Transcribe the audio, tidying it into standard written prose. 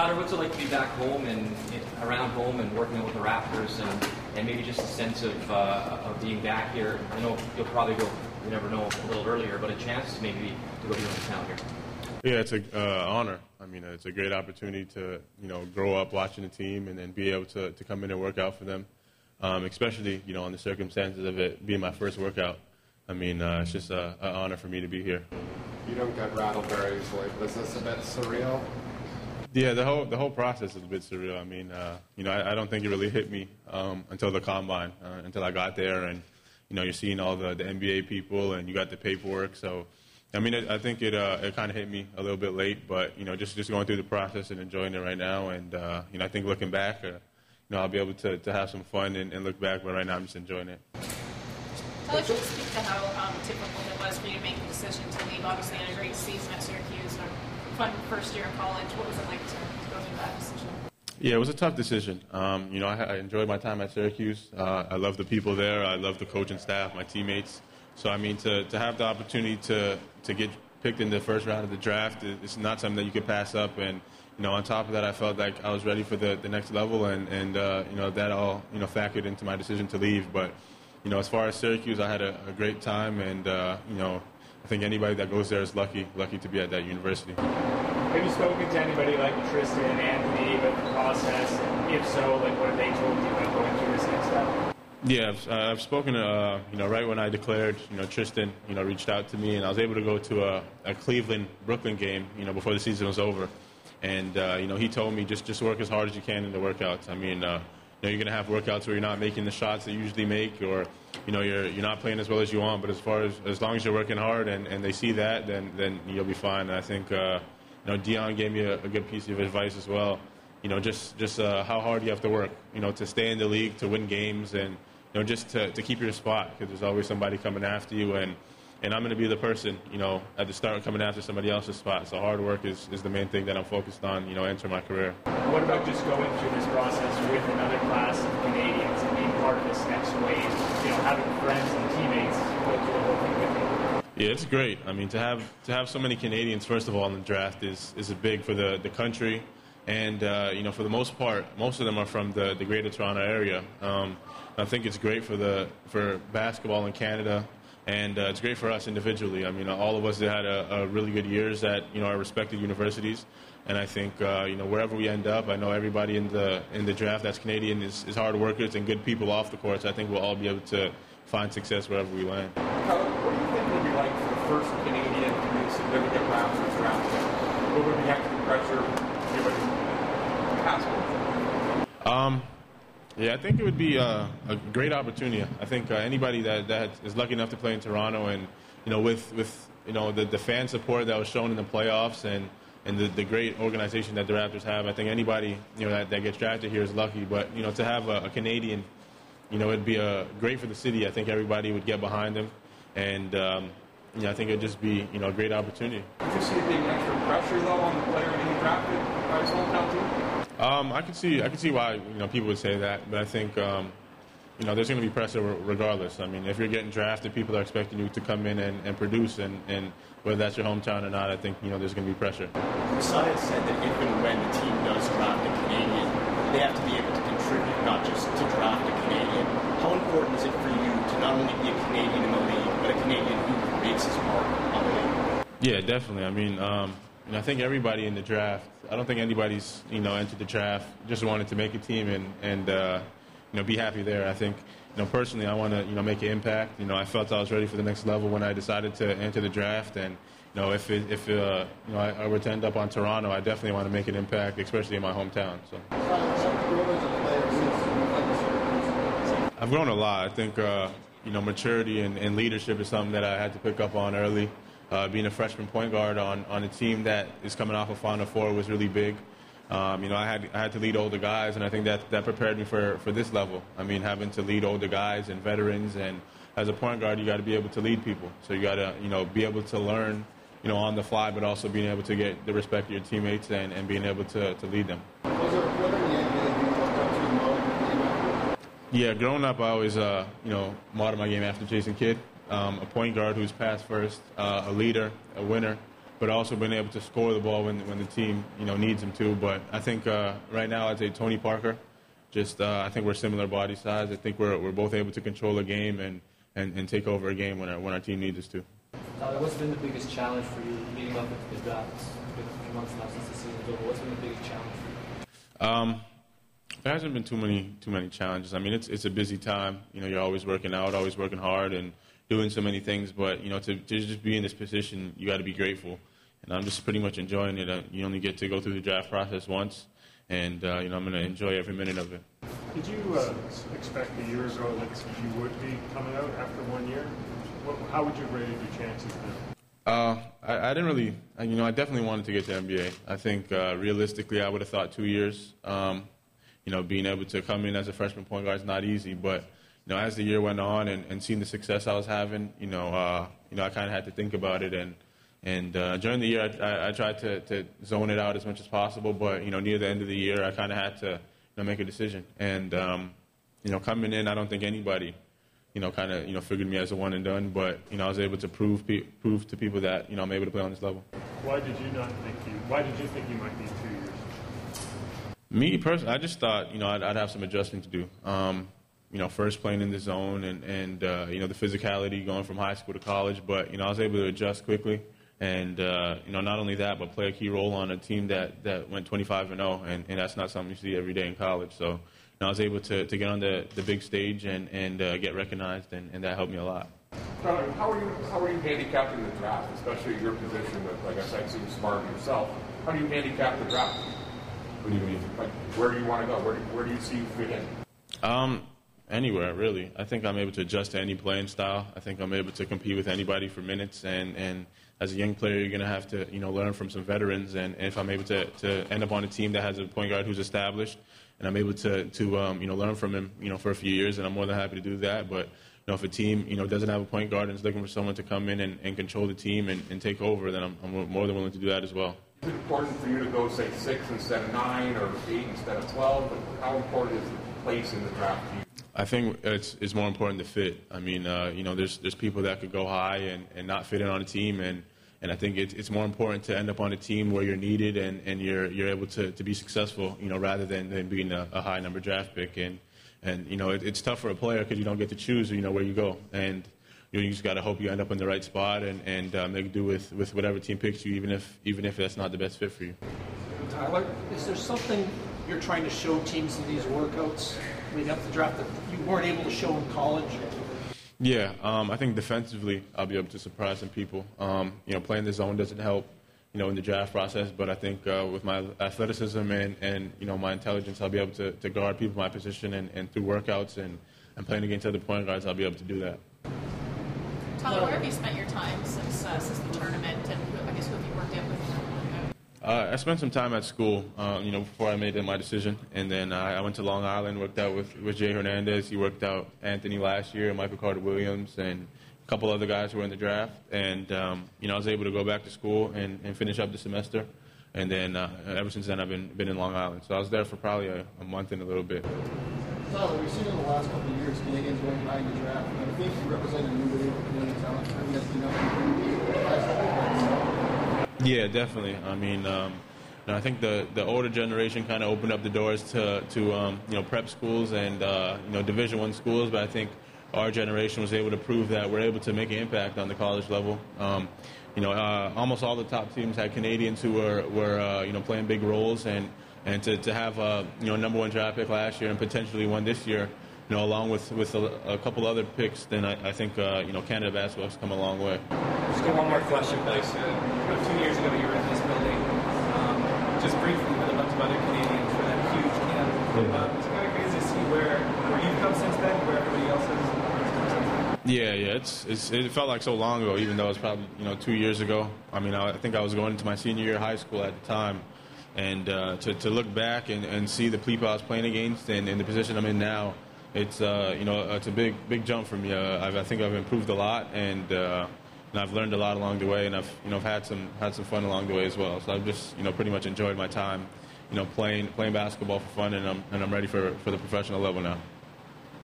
Tyler, what's it like to be back home and around home and working with the Raptors and maybe just a sense of being back here? I know you'll probably go, you never know, a little earlier, but a chance maybe to go to your town here. Yeah, it's an honor. I mean, it's a great opportunity to, grow up watching the team and then be able to come in and work out for them, especially, on the circumstances of it being my first workout. I mean, it's just an honor for me to be here. You don't get rattled very easily. Was this a bit surreal? Yeah, the whole process is a bit surreal. I mean, I don't think it really hit me until the combine, until I got there, and you're seeing all the NBA people, and you got the paperwork. So, I mean, I think it kind of hit me a little bit late, but just going through the process and enjoying it right now, and I think looking back, I'll be able to have some fun and look back, but right now I'm just enjoying it. Tell us, speak to how typical it was for you to make the decision to leave. Obviously, had a great season at Syracuse, a fun first year in college. What was it like to go through that decision? Yeah, it was a tough decision. I enjoyed my time at Syracuse. I love the people there. I love the coaching staff, my teammates. So, I mean, to have the opportunity to get picked in the first round of the draft, it's not something that you could pass up. And, on top of that, I felt like I was ready for the next level, and that all, factored into my decision to leave. But, as far as Syracuse, I had a great time, and, I think anybody that goes there is lucky to be at that university. Have you spoken to anybody like Tristan and Anthony about the process? And if so, what have they told you about going through this next step? Yeah, I've spoken to, right when I declared, Tristan, reached out to me, and I was able to go to a Cleveland-Brooklyn game, before the season was over. And, he told me just work as hard as you can in the workouts. I mean, you're going to have workouts where you're not making the shots that you usually make, or, you're not playing as well as you want. But as long as you're working hard and they see that, then you'll be fine. And I think, Dion gave me a good piece of advice as well. Just how hard you have to work, to stay in the league, to win games, and, just to keep your spot, because there's always somebody coming after you. And I'm going to be the person, at the start coming after somebody else's spot. So hard work is the main thing that I'm focused on, entering my career. What about just going through this process with another class of Canadians and being part of this next wave, having friends and teammates go through the whole thing with you? Yeah, it's great. I mean, to have so many Canadians, first of all, in the draft is a big for the country. And, for the most part, most of them are from the Greater Toronto area. I think it's great for basketball in Canada, and it's great for us individually. I mean, all of us had a really good years at, our respective universities. And I think, wherever we end up, I know everybody in the draft that's Canadian is hard workers and good people off the court. So I think we'll all be able to find success wherever we land. What do you think would be like for the first Canadian to make significant Raptors draft pick? What would be extra pressure given passport? Yeah, I think it would be a great opportunity. I think anybody that is lucky enough to play in Toronto, and with the fan support that was shown in the playoffs, and the great organization that the Raptors have, I think anybody that gets drafted here is lucky. But to have a Canadian, it'd be great for the city. I think everybody would get behind them, and I think it'd just be a great opportunity. Would you see it being extra pressure though on the player being drafted by his hometown team? I can see why people would say that, but I think there's going to be pressure regardless. I mean, if you're getting drafted, people are expecting you to come in and produce, and whether that's your hometown or not, I think there's going to be pressure. Masai has said that if and when the team does draft a Canadian, they have to be able to contribute, not just to draft a Canadian. How important is it for you to not only be a Canadian in the league, but a Canadian who makes his mark on the league? Yeah, definitely. I mean, I think everybody in the draft, I don't think anybody's, entered the draft just wanted to make a team and be happy there. I think, personally, I want to, make an impact. I felt I was ready for the next level when I decided to enter the draft. And, if I were to end up on Toronto, I definitely want to make an impact, especially in my hometown. So I've grown a lot. I think, maturity and leadership is something that I had to pick up on early. Being a freshman point guard on a team that is coming off a Final Four was really big. I had to lead older guys, and I think that prepared me for this level. I mean, having to lead older guys and veterans, and as a point guard, you got to be able to lead people. So you got to, be able to learn, on the fly, but also being able to get the respect of your teammates and being able to lead them. Was there a player in the NBA you looked up to most? Yeah, growing up, I always, modeled my game after Jason Kidd. A point guard who's pass first, a leader, a winner, but also being able to score the ball when the team needs him to. But I think right now I'd say Tony Parker. I think we're similar body size. I think we're both able to control a game and take over a game when our team needs us to. What's been the biggest challenge for you leading up into the draft? It's been a few months now since the season's over. What's been the biggest challenge for you? There hasn't been too many challenges. I mean, it's a busy time. You're always working out, always working hard, and doing so many things. But to just be in this position, you got to be grateful. And I'm just pretty much enjoying it. You only get to go through the draft process once, and I'm going to enjoy every minute of it. Did you expect a year ago that you would be coming out after 1 year? How would you rate your chances then? I didn't really. I definitely wanted to get to NBA. I think realistically, I would have thought 2 years. Being able to come in as a freshman point guard is not easy, but as the year went on and seeing the success I was having, I kind of had to think about it. And during the year, I tried to zone it out as much as possible, but near the end of the year, I kind of had to make a decision. And coming in, I don't think anybody figured me as a one and done, but I was able to prove to people that I'm able to play on this level. Why did you think you might need 2 years? Me personally, I just thought I'd have some adjustment to do. First playing in the zone and the physicality going from high school to college, but I was able to adjust quickly, and not only that, but play a key role on a team that went 25-0, and that's not something you see every day in college. So I was able to get on the big stage and get recognized, and that helped me a lot. Tyler, how are you handicapping the draft, especially at your position? Like I said, seems smart yourself. How do you handicap the draft? What do you mean? Like, where do you want to go? Where do you see you fit in? Anywhere, really. I think I'm able to adjust to any playing style. I think I'm able to compete with anybody for minutes. And as a young player, you're going to have to, learn from some veterans. And if I'm able to end up on a team that has a point guard who's established, and I'm able to learn from him, for a few years, and I'm more than happy to do that. But if a team, doesn't have a point guard and is looking for someone to come in and control the team and take over, then I'm more than willing to do that as well. Is it important for you to go, say, 6 instead of 9 or 8 instead of 12? How important is the place in the draft to you? I think it's more important to fit. I mean, there's people that could go high and not fit in on a team, and I think it's more important to end up on a team where you're needed and you're able to be successful, rather than being a high number draft pick. And it's tough for a player because you don't get to choose, where you go. And you just got to hope you end up in the right spot and make do with whatever team picks you, even if that's not the best fit for you. Tyler, is there something you're trying to show teams in these workouts leading up to the draft that you weren't able to show in college? Yeah, I think defensively I'll be able to surprise some people. Playing the zone doesn't help, in the draft process, but I think with my athleticism and my intelligence, I'll be able to guard people in my position and through workouts and playing against other point guards, I'll be able to do that. Tyler, where have you spent your time since the tournament, and who have you worked out with? I spent some time at school, before I made my decision, and then I went to Long Island, worked out with Jay Hernandez. He worked out Anthony last year, Michael Carter-Williams, and a couple other guys who were in the draft. And I was able to go back to school and finish up the semester. And then ever since then, I've been in Long Island. So I was there for probably a month and a little bit. Tyler, we've seen in the last couple of years Canadians going high in the draft. And I think you represent a new wave of Canadian talent. I mean, yeah, definitely. I mean, I think the older generation kind of opened up the doors to prep schools and Division I schools, but I think our generation was able to prove that we're able to make an impact on the college level. Almost all the top teams had Canadians who were playing big roles, and to have a number one draft pick last year and potentially one this year, along with a couple other picks, then I think Canada basketball has come a long way. Just get one more question, please. 2 years ago, you were in this building, just briefly with a bunch of other Canadians for that huge camp. It's kind of crazy to see where you've come since then, where everybody else has come since then. Yeah, it felt like so long ago, even though it was probably 2 years ago. I mean, I think I was going into my senior year of high school at the time, and to look back and see the people I was playing against and the position I'm in now, it's it's a big jump for me. I think I've improved a lot, and I've learned a lot along the way, and I've had some fun along the way as well. So I've just pretty much enjoyed my time playing basketball for fun, and I'm ready for the professional level now.